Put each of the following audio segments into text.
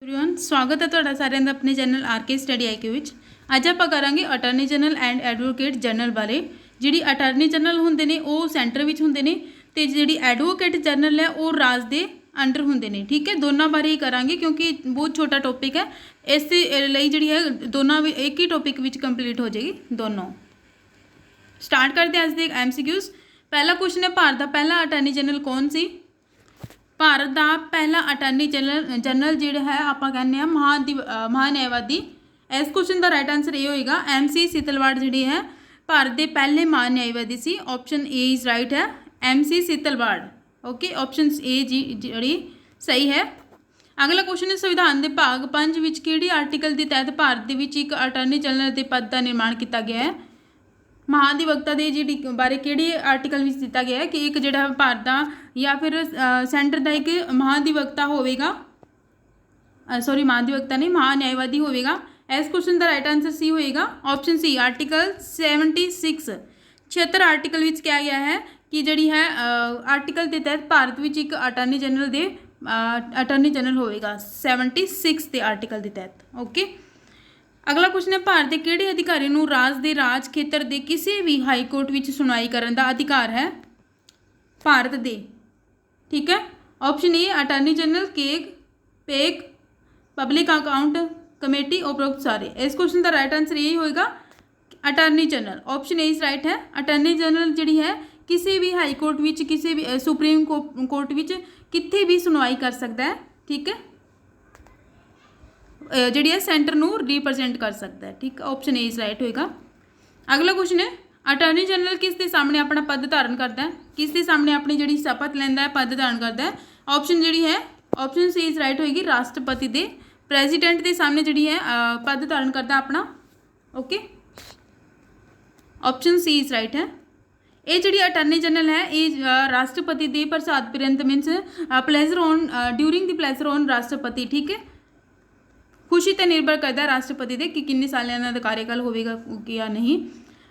Everyone स्वागत है ਤੁਹਾਡਾ ਸਾਰਿਆਂ ਦਾ ਆਪਣੇ ਚੈਨਲ ਆਰਕੇ ਸਟੱਡੀ ਆਈਕਿਊ ਵਿੱਚ। ਅੱਜ ਆਪਾਂ ਕਰਾਂਗੇ attorney general and advocate general ਬਾਰੇ। ਜਿਹੜੀ ਅਟਾਰਨੀ ਜਨਰਲ ਹੁੰਦੇ ਨੇ ਉਹ ਸੈਂਟਰ ਵਿੱਚ ਹੁੰਦੇ ਨੇ ਤੇ ਜਿਹੜੀ ਐਡਵੋਕੇਟ ਜਨਰਲ ਹੈ ਉਹ ਰਾਜ ਦੇ ਅੰਡਰ ਹੁੰਦੇ ਨੇ। ਠੀਕ ਹੈ, ਦੋਨਾਂ ਬਾਰੇ ਹੀ ਕਰਾਂਗੇ क्योंकि बहुत छोटा टॉपिक है, इस ਲਈ ਜਿਹੜੀ है दोनों एक ही टॉपिक ਵਿੱਚ कंप्लीट हो जाएगी दोनों। स्टार्ट करते हैं आज ਦੇ MCQs। पहला क्वेश्चन है, भारत का पहला अटारनी जनरल कौन सी? भारत का पहला अटारनी जनरल ਜਿਹੜਾ है ਆਪਾਂ ਕਹਿੰਦੇ ਆ महान्यायवादी। इस क्वेश्चन का राइट आंसर ये होएगा MC सीतलवाड़ ਜਿਹੜੀ है भारत के पहले महान्यायवादी सी। ऑप्शन ए इज राइट है, MC Setalvad. Okay, option A जी सही है। अगला क्वेश्चन है, संविधान के भाग 5 ਵਿੱਚ ਕਿਹੜੀ आर्टिकल के तहत भारत ਦੇ ਵਿੱਚ ਇੱਕ अटारनी जनरल के पद का निर्माण किया गया है? महाधिवक्ता के जी बारे किहड़ी आर्टिकल में दिता गया है कि एक जिहड़ा भारत का या फिर सेंटर का एक महाधिवक्ता होगा, सॉरी महाधिवक्ता नहीं, महान्यायवादी होगा। इस क्वेश्चन का राइट आंसर सी होएगा, ऑप्शन सी आर्टिकल 76। 76 आर्टिकल में क्या गया है कि जिहड़ी है आर्टिकल के तहत भारत में एक अटारनी जनरल होएगा 76 के आर्टिकल के तहत। ओके, अगला क्वेश्चन है, भारत के किहड़े अधिकारी नूं राज के राज खेत्र के किसी भी हाई कोर्ट में सुनवाई करने का अधिकार है? भारत दे, ठीक है। Option A attorney general, keg, peg, public account committee, उपरोक्त सारे। इस क्वेश्चन का राइट आंसर यही होएगा attorney general. Option A is right है। अटारनी जनरल जिहड़ी है किसी भी हाई कोर्ट में, किसी भी सुप्रीम कोर्ट में कित्थे भी सुनवाई कर सकता है। ठीक है, जिहड़ी है सेंटर नूं रिप्रजेंट कर सकता है। ठीक, ऑप्शन ए इज राइट होएगा। अगला क्वेश्चन है, अटारनी जनरल किस दे सामने अपना पद धारण करता है? किस दे सामने अपनी जिहड़ी शपथ लैंदा है, पद धारण करता है? ऑप्शन जिहड़ी है ऑप्शन सी इज राइट होएगी, राष्ट्रपति दे प्रेजिडेंट के सामने जिहड़ी है पद धारण करता है अपना। Okay, option C is right है। ये जिहड़ी अटारनी जनरल है ये राष्ट्रपति दे प्रसाद परंत मीनस pleasure on during the pleasure on राष्ट्रपति। ठीक है, खुशी पर निर्भर करता है राष्ट्रपति दे कि किन्ने साल इन्हां दा कार्यकाल होवेगा या नहीं।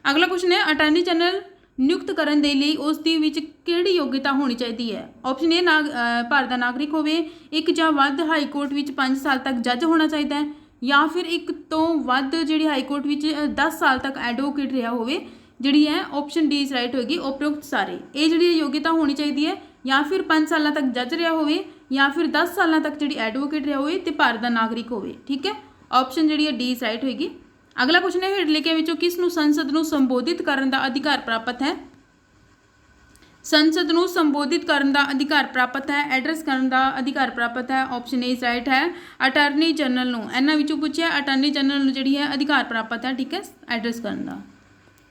अगला क्वेश्चन है, अटारनी जनरल नियुक्त करने के लिए उसकी विच किहड़ी योग्यता होनी चाहिए है? ऑप्शन ए भारत का नागरिक होवे, एक जां वध हाई कोर्ट विच 5 साल तक जज होना चाहिए है, या फिर एक तो वध जिहड़ी हाई कोर्ट विच 10 साल तक एडवोकेट रहा होवे। जिहड़ी है ऑप्शन डी इज राइट होएगी, उपरोक्त सारे। ये जिहड़ी योग्यता होनी चाहिए है, या फिर 5 साल तक जज रहा होवे, या फिर 10 साल तक जी एडवोकेट रहा होए ते भारत का नागरिक होवे। ठीक है, option G D is right होएगी। अगला क्वेश्चन है, हेठ लिखे विचों किस नूं संसद नूं संबोधित करने का अधिकार प्राप्त है? संसद नूं संबोधित करने का अधिकार प्राप्त है, एड्रैस करने का अधिकार प्राप्त है। ऑप्शन ए इज राइट है, अटारनी जनरल नूं इन्हां विचों पूछिया अटारनी जनरल नूं जिहड़ी है अधिकार प्राप्त है। ठीक है, एड्रैस करने का।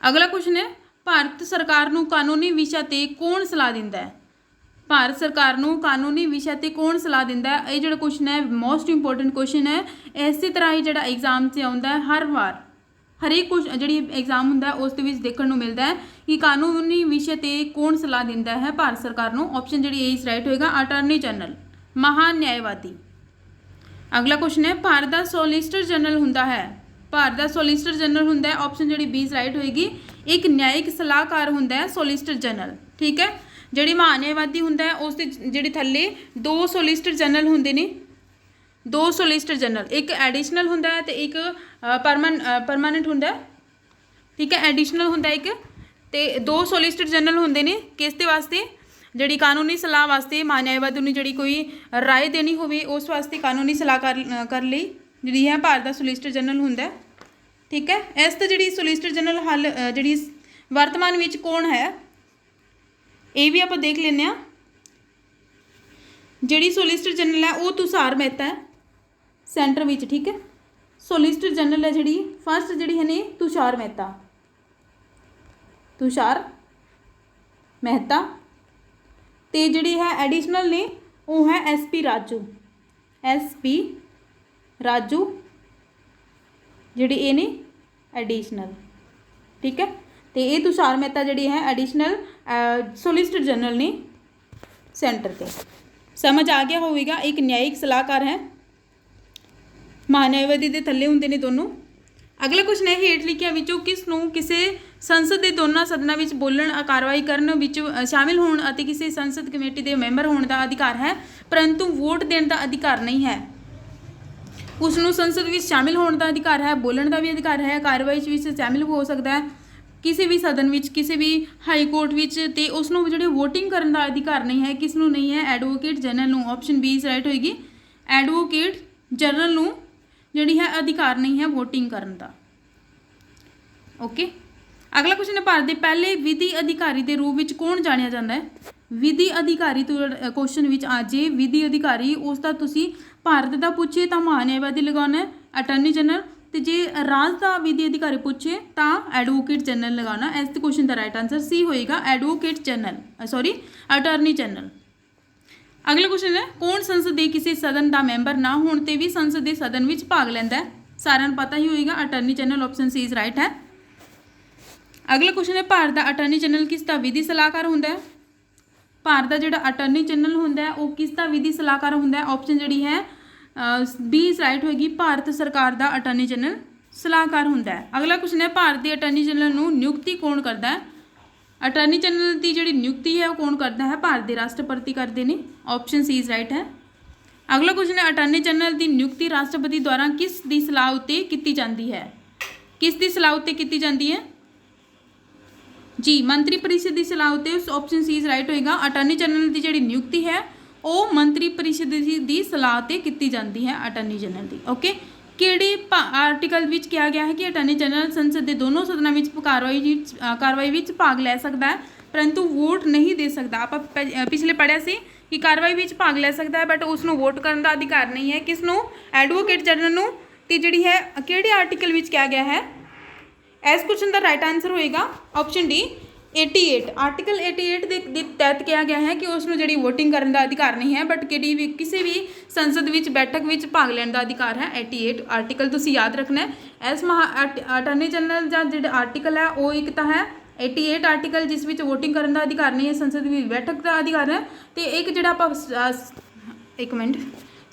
अगला क्वेश्चन है, भारत सरकार नूं कानूनी विषय ते कौन सलाह दिंदा है? भारत सरकार नूं कानूनी विषय ते कौन सलाह दिंदा है? ये जो क्वेश्चन है मोस्ट इंपोर्टेंट क्वेश्चन है। इस तरह ही जो एग्जाम से आता है हर बार, हरेक क्वेश्चन जी एग्जाम होंदा है उस देखने को मिलता है कि कानूनी विषय ते कौन सलाह दिंदा है भारत सरकार नूं। ऑप्शन जी ए इज राइट होएगा, अटारनी जनरल, महान्यायवादी। अगला क्वेश्चन है, भारत का सोलिसिटर जनरल हुंदा है? भारत का सोलिसिटर जनरल हुंदा है, ऑप्शन जी बी इज राइट होएगी, एक न्यायिक सलाहकार हुंदा है सोलिसिटर जनरल। ठीक है, जिहड़ी महान्यायवादी हुंदा है उस जिहड़ी थल्ले 2 सोलिसिटर जनरल हुंदे ने, 2 सोलिसिटर जनरल, एक एडिशनल हुंदा है ते एक परमानेंट हुंदा है। ठीक है, एडिशनल हुंदा एक ते 2 सोलिसिटर जनरल हुंदे ने किस दे वास्ते? जिहड़ी कानूनी सलाह वास्ते, महान्यायवादी नूं जिहड़ी कोई राय देनी होवे उस वास्ते कानूनी सलाह कर लई जिहड़ी है भारत का सोलिसिटर जनरल हुंदा है। ठीक है, इस ते जिहड़ी सोलिसिटर जनरल हाल जिहड़ी वर्तमान विच कौन है ये भी आप देख लें। जिहड़ी सोलिसिटर जनरल है वो तुषार मेहता है सेंटर में। ठीक है, सोलिसिटर जनरल है जिहड़ी फर्स्ट जिहड़ी है ने तुषार मेहता, तुषार मेहता। ते जिहड़ी है एडिशनल ने वो है SP राजू, SP राजू जिहड़ी ये ने एडिशनल। ठीक है, तो ये तुषार मेहता जिहड़ी है एडिशनल सोलिसिटर जनरल ने सेंटर के। समझ आ गया होगा, एक न्यायिक सलाहकार है, महान्यायवादी के थल्ले होंदे ने दोनों। अगला क्वेश्चन है, हेठ लिखिया विचों किस नूं किसी संसद के दोनों सदनों में बोलण कार्रवाई करन विच शामिल होने और किसी संसद कमेटी के मैंबर होने का अधिकार है परंतु वोट देने का अधिकार नहीं है? उसनूं संसद में शामिल होने का अधिकार है, बोलने का भी अधिकार है, कार्रवाई ਵਿੱਚ शामिल हो सकता है किसी भी सदन ਵਿੱਚ, किसी भी हाई कोर्ट ਵਿੱਚ, ਤੇ ਉਸਨੂੰ ਜਿਹੜੀ ਵੋਟਿੰਗ ਕਰਨ ਦਾ ਅਧਿਕਾਰ ਨਹੀਂ ਹੈ। ਕਿਸ ਨੂੰ ਨਹੀਂ ਹੈ? ਐਡਵੋਕੇਟ ਜਨਰਲ ਨੂੰ। ਆਪਸ਼ਨ ਬੀ ਇਜ਼ ਰਾਈਟ ਹੋਏਗੀ। ਐਡਵੋਕੇਟ ਜਨਰਲ ਨੂੰ ਜਿਹੜੀ ਹੈ ਅਧਿਕਾਰ ਨਹੀਂ ਹੈ ਵੋਟਿੰਗ ਕਰਨ ਦਾ। ਓਕੇ, ਅਗਲਾ ਕੁਐਸਚਨ ਹੈ ਭਾਰਤ ਦੇ ਪਹਿਲੇ ਵਿਧੀ ਅਧਿਕਾਰੀ ਦੇ ਰੂਪ ਵਿੱਚ ਕੌਣ ਜਾਣਿਆ ਜਾਂਦਾ ਹੈ? ਵਿਧੀ ਅਧਿਕਾਰੀ ਤੋਂ ਕੁਐਸਚਨ ਵਿੱਚ ਆ ਜੇ ਵਿਧੀ ਅਧਿਕਾਰੀ, ਉਸ ਦਾ ਤੁਸੀਂ ਭਾਰਤ ਦਾ ਪੁੱਛੇ ਤਾਂ ਮਹਾਨਿਆਵਾਦੀ ਲਗਾਉਣਾ ਹੈ ਅਟਾਰਨੀ ਜਨਰਲ, ਤੇ ਜੇ ਰਾਜ ਦਾ ਵਿਧੀ ਅਧਿਕਾਰੀ ਪੁੱਛੇ ਤਾਂ ਐਡਵੋਕੇਟ ਜਨਰਲ ਲਗਾਉਣਾ। ਇਸ ਦੇ ਕੁਐਸਚਨ ਦਾ ਰਾਈਟ ਆਂਸਰ ਸੀ ਹੋਏਗਾ advocate general, sorry attorney general. ਅਗਲਾ ਕੁਐਸਚਨ ਹੈ ਕੌਣ ਸੰਸਦ ਦੇ ਕਿਸੇ ਸਦਨ ਦਾ ਮੈਂਬਰ ਨਾ ਹੋਣ ਤੇ ਵੀ ਸੰਸਦ ਦੇ ਸਦਨ ਵਿੱਚ ਭਾਗ ਲੈਂਦਾ ਹੈ? ਸਾਰਿਆਂ ਨੂੰ ਪਤਾ ਹੀ ਹੋਏਗਾ attorney general. Option C is right ਹੈ। ਅਗਲਾ ਕੁਐਸਚਨ ਹੈ ਭਾਰਤ ਦਾ ਅਟਾਰਨੀ ਜਨਰਲ ਕਿਸ ਦਾ ਵਿਧੀ ਸਲਾਹਕਾਰ ਹੁੰਦਾ ਹੈ? ਭਾਰਤ ਦਾ ਜਿਹੜਾ ਅਟਾਰਨੀ ਜਨਰਲ ਹੁੰਦਾ ਹੈ ਉਹ ਕਿਸ ਦਾ ਵਿਧੀ ਸਲਾਹਕਾਰ ਹੁੰਦਾ ਹੈ? ਆਪਸ਼ਨ ਜਿਹੜੀ ਹੈ ਬੀ ਇਜ਼ ਰਾਈਟ ਹੋਏਗੀ, ਭਾਰਤ ਸਰਕਾਰ ਦਾ ਅਟਾਰਨੀ ਜਨਰਲ ਸਲਾਹਕਾਰ ਹੁੰਦਾ ਹੈ। ਅਗਲਾ ਕੁਐਸਚਨ ਹੈ ਭਾਰਤ ਦੇ ਅਟਾਰਨੀ ਜਨਰਲ ਨੂੰ ਨਿਯੁਕਤੀ ਕੌਣ ਕਰਦਾ ਹੈ? ਅਟਾਰਨੀ ਜਨਰਲ ਦੀ ਜਿਹੜੀ ਨਿਯੁਕਤੀ ਹੈ ਉਹ ਕੌਣ ਕਰਦਾ ਹੈ? ਭਾਰਤ ਦੇ ਰਾਸ਼ਟਰਪਤੀ ਕਰਦੇ ਨੇ। ਆਪਸ਼ਨ ਸੀ ਇਜ਼ ਰਾਈਟ ਹੈ। ਅਗਲਾ ਕੁਐਸਚਨ ਹੈ ਅਟਾਰਨੀ ਜਨਰਲ ਦੀ ਨਿਯੁਕਤੀ ਰਾਸ਼ਟਰਪਤੀ ਦੁਆਰਾ ਕਿਸ ਦੀ ਸਲਾਹ ਉੱਤੇ ਕੀਤੀ ਜਾਂਦੀ ਹੈ? ਕਿਸ ਦੀ ਸਲਾਹ ਉੱਤੇ ਕੀਤੀ ਜਾਂਦੀ ਹੈ? ਜੀ ਮੰਤਰੀ ਪਰਿਸ਼ਦ ਦੀ ਸਲਾਹ ਉੱਤੇ। ਆਪਸ਼ਨ ਸੀ ਇਜ਼ ਰਾਈਟ ਹੋਏਗਾ। ਅਟਾਰਨੀ ਜਨਰਲ ਦੀ ਜਿਹੜੀ ਨਿਯੁਕਤੀ ਹੈ ਉਹ ਮੰਤਰੀ ਪਰਿਸ਼ਦ ਦੀ ਸਲਾਹ 'ਤੇ ਕੀਤੀ ਜਾਂਦੀ ਹੈ ਅਟਾਰਨੀ ਜਨਰਲ ਦੀ। ਓਕੇ, ਕਿਹੜੇ ਆਰਟੀਕਲ ਵਿੱਚ ਕਿਹਾ ਗਿਆ ਹੈ ਕਿ ਅਟਾਰਨੀ ਜਨਰਲ ਸੰਸਦ ਦੇ ਦੋਨੋਂ ਸਦਨਾਂ ਵਿੱਚ ਕਾਰਵਾਈ ਵਿੱਚ ਭਾਗ ਲੈ ਸਕਦਾ ਹੈ ਪਰੰਤੂ ਵੋਟ ਨਹੀਂ ਦੇ ਸਕਦਾ। ਆਪਾਂ ਪਿਛਲੇ ਪੜ੍ਹਿਆ ਸੀ ਕਿ ਕਾਰਵਾਈ ਵਿੱਚ ਭਾਗ ਲੈ ਸਕਦਾ ਹੈ ਬਟ ਉਸ ਨੂੰ ਵੋਟ ਕਰਨ ਦਾ ਅਧਿਕਾਰ ਨਹੀਂ ਹੈ। ਕਿਸ ਨੂੰ? ਐਡਵੋਕੇਟ ਜਨਰਲ ਨੂੰ। ਤੇ ਜਿਹੜੀ ਹੈ ਕਿਹੜੇ ਆਰਟੀਕਲ ਵਿੱਚ ਕਿਹਾ ਗਿਆ ਹੈ? ਇਸ ਕੁਐਸਚਨ ਦਾ ਰਾਈਟ ਆਂਸਰ ਹੋਏਗਾ ਆਪਸ਼ਨ ਡੀ 88। ਆਰਟੀਕਲ 88 ਦੇ ਤਹਿਤ ਕਿਹਾ ਗਿਆ ਹੈ ਕਿ ਉਸ ਨੂੰ ਜਿਹੜੀ ਵੋਟਿੰਗ ਕਰਨ ਦਾ ਅਧਿਕਾਰ ਨਹੀਂ ਹੈ ਬਟ ਕਿਹੜੀ ਵੀ ਕਿਸੇ ਵੀ ਸੰਸਦ ਵਿੱਚ ਬੈਠਕ ਵਿੱਚ ਭਾਗ ਲੈਣ ਦਾ ਅਧਿਕਾਰ ਹੈ। 88 ਆਰਟੀਕਲ ਤੁਸੀਂ ਯਾਦ ਰੱਖਣਾ ਹੈ। ਇਸ ਅਟਾਰਨੀ ਜਨਰਲ ਦਾ ਜਿਹੜਾ ਆਰਟੀਕਲ ਹੈ ਉਹ ਇੱਕ ਤਾਂ ਹੈ 88 ਆਰਟੀਕਲ ਜਿਸ ਵਿੱਚ ਵੋਟਿੰਗ ਕਰਨ ਦਾ ਅਧਿਕਾਰ ਨਹੀਂ ਹੈ, ਸੰਸਦ ਵਿੱਚ ਬੈਠਕ ਦਾ ਅਧਿਕਾਰ ਹੈ। ਤੇ ਇੱਕ ਜਿਹੜਾ ਆਪਾਂ ਇੱਕ ਮਿੰਟ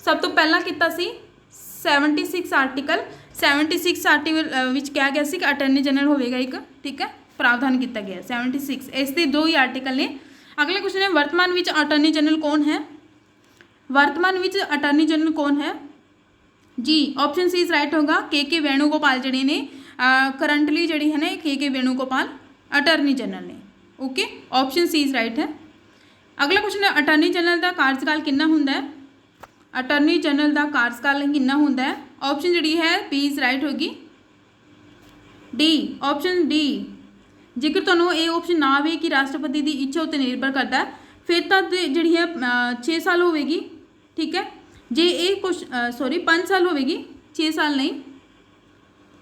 ਸਭ ਤੋਂ ਪਹਿਲਾਂ ਕੀਤਾ ਸੀ 76 ਆਰਟੀਕਲ। 76 ਆਰਟੀਕਲ ਵਿੱਚ ਕਿਹਾ ਗਿਆ ਸੀ ਕਿ ਅਟਾਰਨੀ ਜਨਰਲ ਹੋਵੇਗਾ ਇੱਕ, ਠੀਕ ਹੈ, प्रावधान किया गया 76। इसके दो ही आर्टिकल ने। अगला क्वेश्चन है वर्तमान विच अटॉर्नी जनरल कौन है? वर्तमान विच अटॉर्नी जनरल कौन है? जी ऑप्शन सी इज राइट होगा के वेणुगोपाल जड़े ने करंटली जड़ी है ना के वेणुगोपाल अटॉर्नी जनरल ने। Okay, option C is right है। अगला क्वेश्चन है अटॉर्नी जनरल का कार्यकाल कितना होंदा है? अटॉर्नी जनरल का कार्यकाल कितना होंदा है? ऑप्शन जड़ी है बी इज राइट होगी डी, ऑप्शन डी। जेकर तुहानूं ये ऑप्शन ना आवे कि राष्ट्रपति की इच्छा उत्ते निर्भर करता है फिर तो जी है 6 साल होगी, ठीक है। जे ये सॉरी 5 साल होगी, 6 साल नहीं।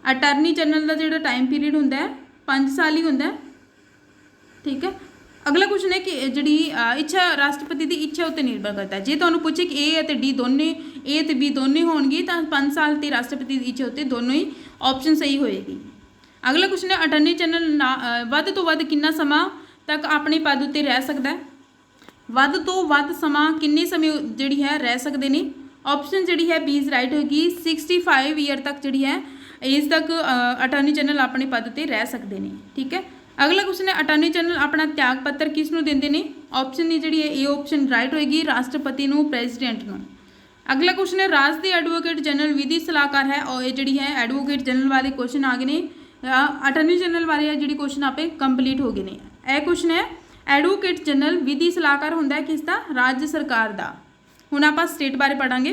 अटॉर्नी जनरल का जो टाइम पीरीयड होंदा है 5 साल ही होंदा है, ठीक है। अगला क्वेश्चन है कि जी इच्छा राष्ट्रपति की इच्छा उत्ते निर्भर करता है। जे तुहानूं पूछे कि ए ते डी दोनों ए ते बी दोनों होणगे तो 5 साल तो राष्ट्रपति की इच्छा उत्ते दोनों ही ऑप्शन सही होएगी। अगला क्वेश्चन है अटॉर्नी जनरल वध तो वध कितना समा तक अपने पद उत्ते रह सकता है? वध तो वध समा किन्ने समय जिहड़ी है रह सकते हैं? ऑप्शन जिहड़ी है बी इज राइट होगी 65 ईयर तक जिहड़ी है एज तक अटॉर्नी जनरल अपने पद उत्ते रह सकते हैं, ठीक है। अगला क्वेश्चन है अटॉर्नी जनरल अपना त्याग पत्र किस नूं दिंदे ने? ऑप्शन जिहड़ी है ए ऑप्शन राइट होएगी राष्ट्रपति नूं, प्रेजिडेंट नूं। अगला क्वेश्चन है राज के एडवोकेट जनरल विधि सलाहकार है और ये जिहड़ी है एडवोकेट जनरल वाले क्वेश्चन आ गए हैं। अटॉर्नी जनरल वाले जी क्वेश्चन आपे कंप्लीट हो गए हैं। यह क्वेश्चन है एडवोकेट जनरल विधि सलाहकार होंदा है किसका? राज्य सरकार का। हुण आपां स्टेट बारे पढ़ांगे।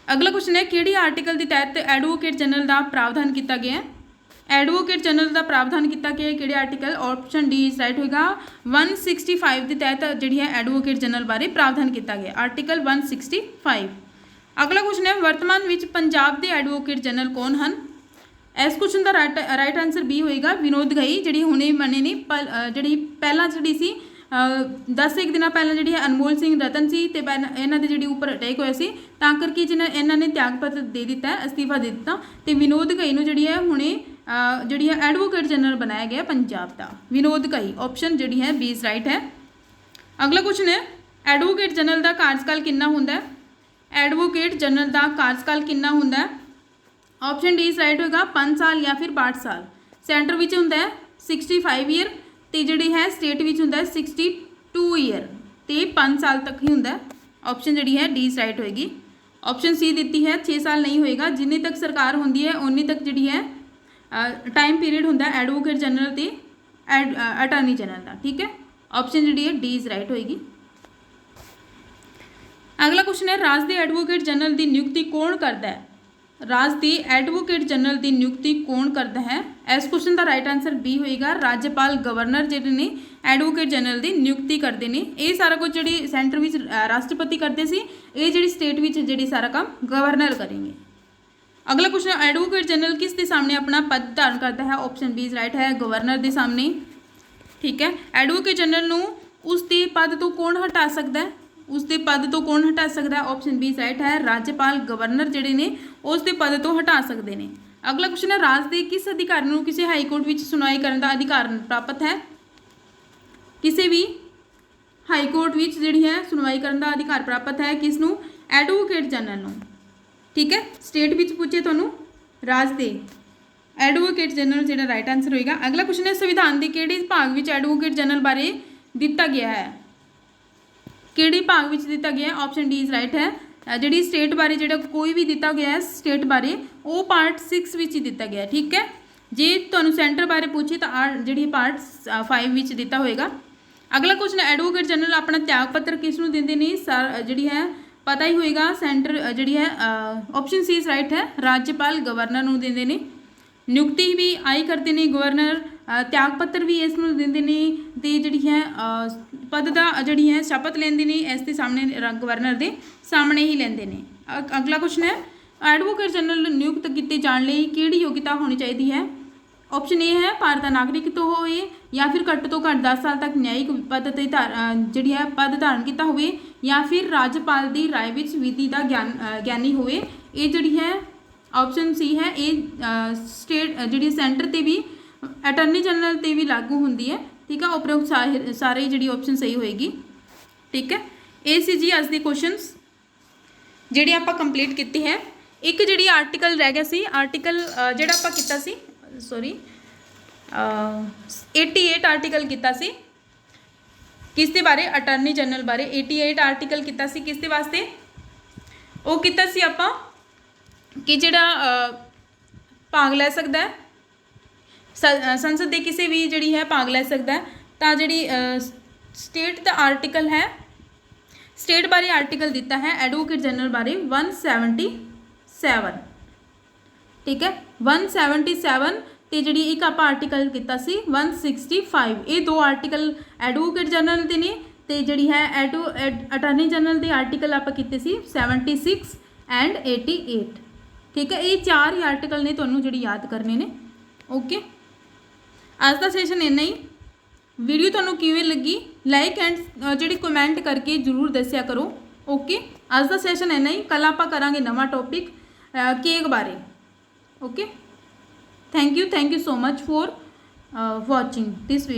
अगला क्वेश्चन है किहड़ी आर्टिकल के तहत एडवोकेट जनरल का प्रावधान किया गया है? एडवोकेट जनरल का प्रावधान किया गया है किहड़े article? Option D is right होगा 165 के तहत जी है एडवोकेट जनरल बारे प्रावधान किया गया, आर्टिकल 165। अगला क्वेश्चन है वर्तमान में पंजाब के एडवोकेट जनरल कौन हैं? इस क्वेश्चन का राइट आंसर बी होएगा विनोद गई जी हुणे बने ने जी पहला जी सी 10 दिन पहले जी अनमोल सिंह रतन सी ते इन्हां दे जी उपर अटैक होया सी तां करके जिन्हें इन्हां ने त्याग पत्र दे दिता है, अस्तीफा दे दिता ते विनोद गई नूं जी है हुणे जी है एडवोकेट जनरल बनाया गया पंजाब का, विनोद गई। ऑप्शन जी है बी इज राइट है। अगला क्वेश्चन है एडवोकेट जनरल का कार्यकाल कितना होंदा है? एडवोकेट जनरल का कार्यकाल कितना होंदा है? ऑप्शन डी इज राइट होगा 5 साल या फिर 62 साल। सेंटर विच होंदा है 65 ईयर ते जिहड़ी है स्टेट विच होंदा है 62 ईयर ते 5 साल तक ही होंदा है। ऑप्शन जी है डी इज राइट होएगी। ऑप्शन सी दी है 6 साल नहीं होएगा, जिन्नी तक सरकार होंदी है उन्नी तक जिहड़ी है टाइम पीरियड होंदा एडवोकेट जनरल ते अटारनी जनरल का। ठीक है, ऑप्शन जिहड़ी है डी इज राइट होएगी। अगला क्वेश्चन है राज दे एडवोकेट जनरल की नियुक्ति कौन करता है? राज दे एडवोकेट जनरल की नियुक्ति कौन करता है? इस क्वेश्चन का राइट आंसर बी होएगा, राज्यपाल गवर्नर जिहड़े ने एडवोकेट जनरल की नियुक्ति करते हैं। ये सारा कुछ जी सेंटर में राष्ट्रपति करते सी, ये जी स्टेट में जी सारा काम गवर्नर करेंगे। अगला क्वेश्चन एडवोकेट जनरल किस के सामने अपना पद धारण करता है? ऑप्शन बी इज राइट है, गवर्नर के सामने। ठीक है, एडवोकेट जनरल नूं उसके पद तो कौन हटा सकता है? उसके पद तो कौन हटा सकता है? ऑप्शन बी राइट है, राज्यपाल गवर्नर जिहड़े ने उसके पद तो हटा सकते हैं। अगला क्वेश्चन है राज दे किस अधिकारी नूं किसी हाईकोर्ट में सुनवाई करने का अधिकार प्राप्त है? किसी भी हाईकोर्ट में जिहड़ी है सुनवाई करने का अधिकार प्राप्त है किसनूं? एडवोकेट जनरल नूं। ठीक है, स्टेट विच पूछे तुहानूं राज दे एडवोकेट जनरल जिहड़ा राइट आंसर होएगा। अगला क्वेश्चन है संविधान के किहड़े भाग विच एडवोकेट जनरल बारे दिता गया है? किहड़े भाग विच दिता गया है? ऑप्शन डी इज राइट है, जिहड़ी स्टेट बारे जिहड़ा कोई भी दिता गया है स्टेट बारे वो पार्ट 6 विच ही दिता गया है। ठीक है, जे तुहानूं सेंटर बारे पूछे तो जिहड़ी पार्ट 5 विच दिता होएगा। अगला क्वेश्चन एडवोकेट जनरल अपना त्याग पत्र किसनूं दिंदे ने? जिहड़ी है पता ही होएगा, सेंटर जिहड़ी है ऑप्शन सी इज राइट है, राज्यपाल गवर्नर नूं दिंदे ने। नियुक्ति भी आई करते हैं गवर्नर, त्याग पत्र भी इस नूं दिंदे ने ते जिहड़ी है पद दा जिहड़ी है शपथ लेंदे ने इस दे सामने गवर्नर दे सामने ही लेंदे ने। अगला क्वेश्चन है एडवोकेट जनरल नियुक्त किए जाने लई किहड़ी योग्यता होनी चाहिए है? ऑप्शन ए है भारत का नागरिक तो होए, या फिर घੱਟ ਤੋਂ घੱਟ 10 साल तक न्यायिक पद ते जिहड़ी है पद धारण किया होवे, या फिर राज्यपाल की राय विच विधि का ज्ञानी होए। ये जिहड़ी है ऑप्शन सी है, ये स्टेट जिहड़ी सेंटर ते भी अटर्नी जनरल ते भी लागू होंदी है। ठीक है, उपरोक्त सारे जिहड़ी ऑप्शन सही होएगी। ठीक है, ये सी जी अज दी क्वेश्चनस जिहड़े आपां कंप्लीट कीते हैं। एक जिहड़ी आर्टिकल रह गया सी, आर्टिकल जिहड़ा आपां कीता सी सॉरी 88 आर्टिकल किया सी किस दे बारे? अटर्नी जनरल बारे 88 आर्टिकल किया सी किस दे वास्ते? वो किया सी आपां कि जिहड़ा भाग लै सकदा है संसद के किसी भी जिहड़ी है भाग लै सकदा है, तां जिहड़ी स्टेट दा आर्टिकल है स्टेट बारे आर्टिकल दिता है एडवोकेट जनरल बारे 177। ठीक है, 177 ते जिहड़ी एक आपां आर्टिकल किया सी 165। ये दो आर्टिकल एडवोकेट जनरल दे ने ते जिहड़ी है अटारनी जनरल दे आर्टिकल आपां कीते सी 76 एंड 88। ठीक है, ये 4 ही आर्टिकल ने तुहानूं जिहड़ी याद करने ने। ओके, अज का सैशन इन्ना ही। वीडियो तुहानूं किवें लगी लाइक एंड जिहड़ी कमेंट करके जरूर दस्सिया करो। ओके, अज का सैशन इन्ना ही। कल आपां करांगे नवा टॉपिक केक बारे। Okay, thank you so much for watching this video.